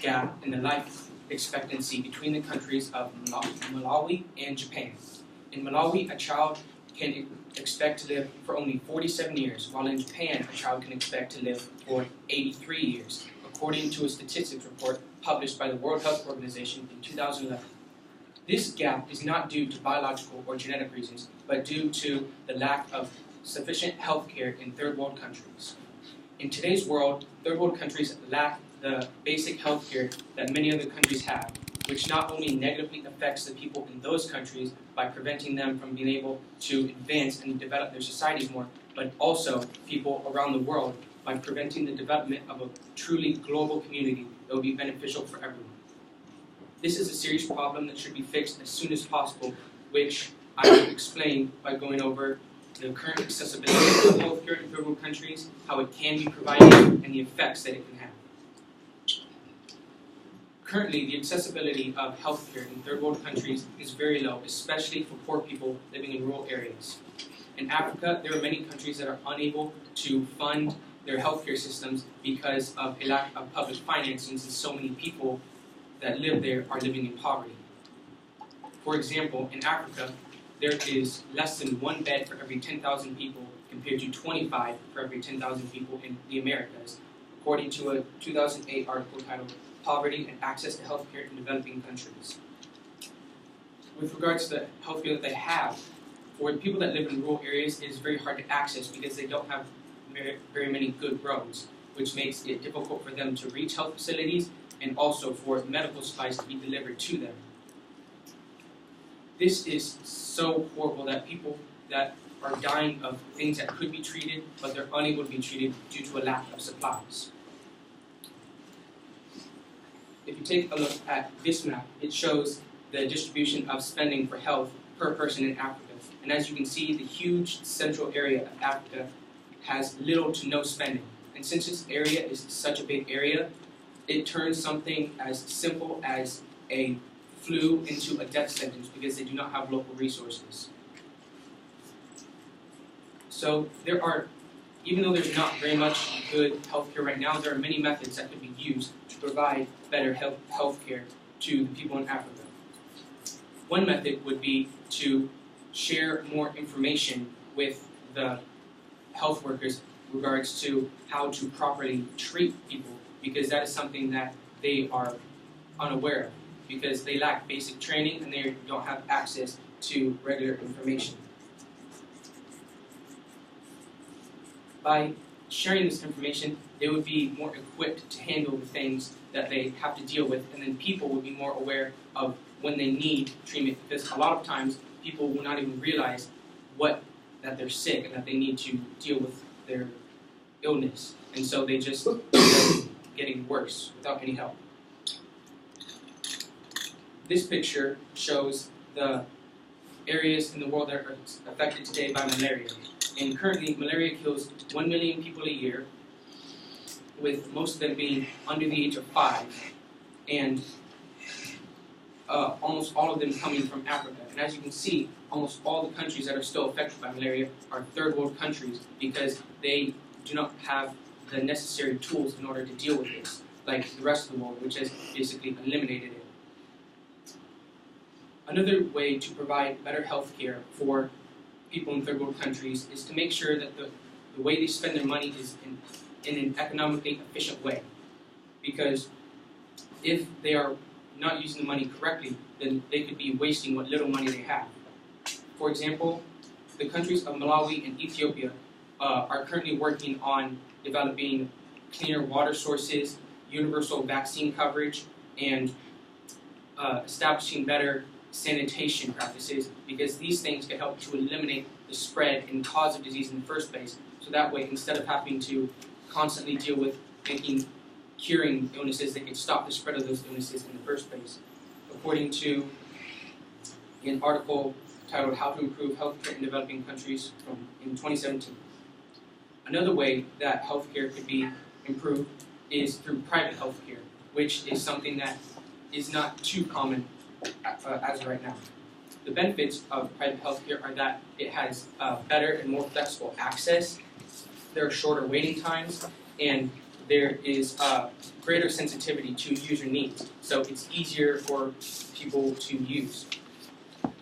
gap in the life expectancy between the countries of Malawi and Japan. In Malawi, a child can expect to live for only 47 years, while in Japan, a child can expect to live for 83 years, according to a statistics report published by the World Health Organization in 2011. This gap is not due to biological or genetic reasons, but due to the lack of sufficient health care in third world countries. In today's world, third world countries lack the basic health care that many other countries have, which not only negatively affects the people in those countries by preventing them from being able to advance and develop their societies more, but also people around the world by preventing the development of a truly global community that will be beneficial for everyone. This is a serious problem that should be fixed as soon as possible, which I will explain by going over the current accessibility of healthcare in third world countries, how it can be provided, and the effects that it can have. Currently, the accessibility of healthcare in third world countries is very low, especially for poor people living in rural areas. In Africa, there are many countries that are unable to fund their healthcare systems because of a lack of public financing, since so many people that live there are living in poverty. For example, in Africa, there is less than 1 bed for every 10,000 people compared to 25 for every 10,000 people in the Americas, according to a 2008 article titled Poverty and Access to Healthcare in Developing Countries. With regards to the healthcare that they have, for the people that live in rural areas, it is very hard to access because they don't have very many good roads, which makes it difficult for them to reach health facilities and also for medical supplies to be delivered to them. This is so horrible that people that are dying of things that could be treated, but they're unable to be treated due to a lack of supplies. If you take a look at this map, it shows the distribution of spending for health per person in Africa. And as you can see, the huge central area of Africa has little to no spending. And since this area is such a big area, it turns something as simple as a flu into a death sentence because they do not have local resources. So there are, even though there's not very much good healthcare right now, there are many methods that could be used to provide better healthcare to the people in Africa. One method would be to share more information with the health workers in regards to how to properly treat people, because that is something that they are unaware of, because they lack basic training and they don't have access to regular information. By sharing this information, they would be more equipped to handle the things that they have to deal with, and then people would be more aware of when they need treatment, because a lot of times people will not even realize that they're sick and that they need to deal with their illness, and so they just end up getting worse without any help. This picture shows the areas in the world that are affected today by malaria. And currently, malaria kills 1 million people a year, with most of them being under the age of 5, and almost all of them coming from Africa. And as you can see, almost all the countries that are still affected by malaria are third world countries because they do not have the necessary tools in order to deal with this, like the rest of the world, which has basically eliminated it. Another way to provide better health care for people in third world countries is to make sure that the way they spend their money is in an economically efficient way. Because if they are not using the money correctly, then they could be wasting what little money they have. For example, the countries of Malawi and Ethiopia are currently working on developing cleaner water sources, universal vaccine coverage, and establishing better sanitation practices, because these things can help to eliminate the spread and cause of disease in the first place. So that way, instead of having to constantly deal with curing illnesses, they can stop the spread of those illnesses in the first place. According to an article titled How to Improve Healthcare in Developing Countries in 2017. Another way that healthcare could be improved is through private healthcare, which is something that is not too common as of right now. The benefits of private healthcare are that it has better and more flexible access, there are shorter waiting times, and there is a greater sensitivity to user needs, so it's easier for people to use.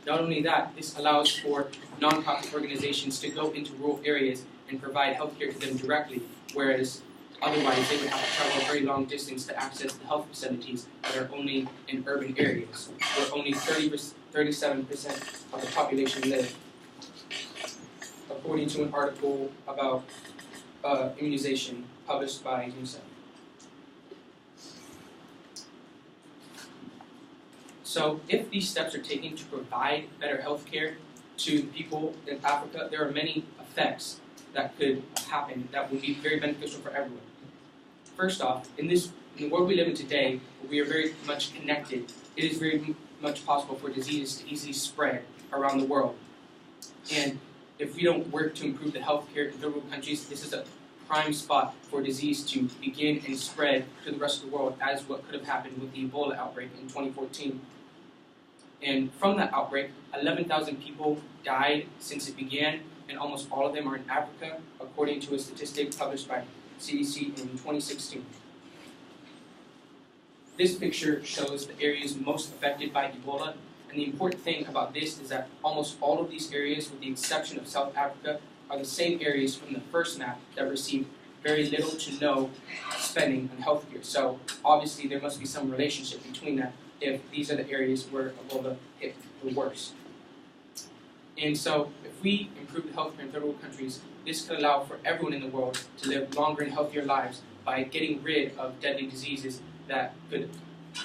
Not only that, this allows for nonprofit organizations to go into rural areas and provide healthcare to them directly, whereas otherwise they would have to travel a very long distance to access the health facilities that are only in urban areas, where only 37% of the population live, according to an article about immunization published by UNICEF. So if these steps are taken to provide better health care to the people in Africa, there are many effects that could happen that would be very beneficial for everyone. First off, in the world we live in today, where we are very much connected, it is very much possible for diseases to easily spread around the world. And if we don't work to improve the health care in third world countries, this is a prime spot for disease to begin and spread to the rest of the world, as what could have happened with the Ebola outbreak in 2014. And from that outbreak, 11,000 people died since it began, and almost all of them are in Africa, according to a statistic published by CDC in 2016. This picture shows the areas most affected by Ebola, and the important thing about this is that almost all of these areas, with the exception of South Africa, are the same areas from the first map that received very little to no spending on healthcare. So obviously there must be some relationship between that if these are the areas where Ebola hit the worst. And so if we improve the healthcare in third world countries, this could allow for everyone in the world to live longer and healthier lives by getting rid of deadly diseases that could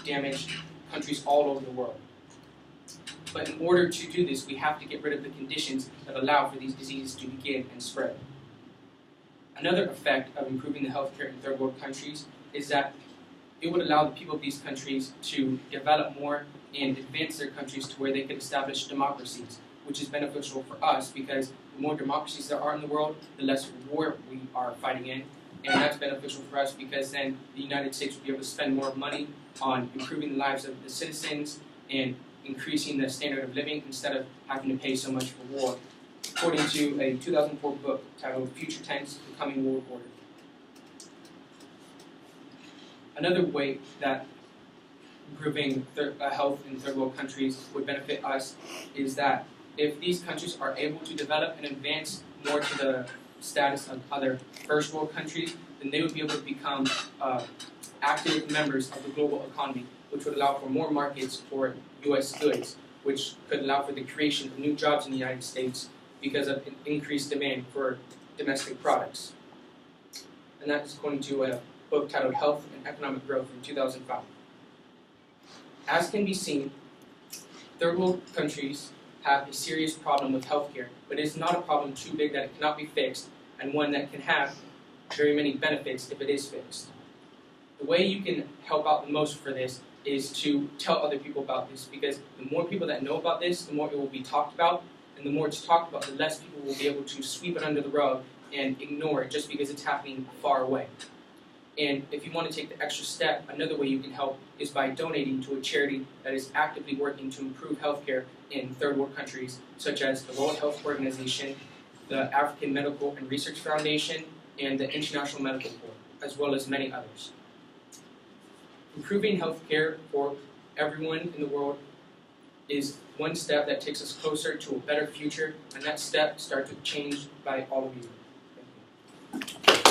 damage countries all over the world. But in order to do this, we have to get rid of the conditions that allow for these diseases to begin and spread. Another effect of improving the healthcare in third world countries is that it would allow the people of these countries to develop more and advance their countries to where they could establish democracies, which is beneficial for us because the more democracies there are in the world, the less war we are fighting in. And that's beneficial for us because then the United States will be able to spend more money on improving the lives of the citizens and increasing the standard of living instead of having to pay so much for war, according to a 2004 book titled Future Tense, The Coming World Order. Another way that improving health in third world countries would benefit us is that if these countries are able to develop and advance more to the status of other first world countries, then they would be able to become active members of the global economy, which would allow for more markets for U.S. goods, which could allow for the creation of new jobs in the United States because of an increased demand for domestic products. And that is according to a book titled Health and Economic Growth in 2005. As can be seen, third world countries have a serious problem with healthcare, but it is not a problem too big that it cannot be fixed, and one that can have very many benefits if it is fixed. The way you can help out the most for this is to tell other people about this, because the more people that know about this, the more it will be talked about, and the more it's talked about, the less people will be able to sweep it under the rug and ignore it just because it's happening far away. And if you want to take the extra step, another way you can help is by donating to a charity that is actively working to improve healthcare in third world countries, such as the World Health Organization, the African Medical and Research Foundation, and the International Medical Board, as well as many others. Improving healthcare for everyone in the world is one step that takes us closer to a better future, and that step starts with change by all of you. Thank you.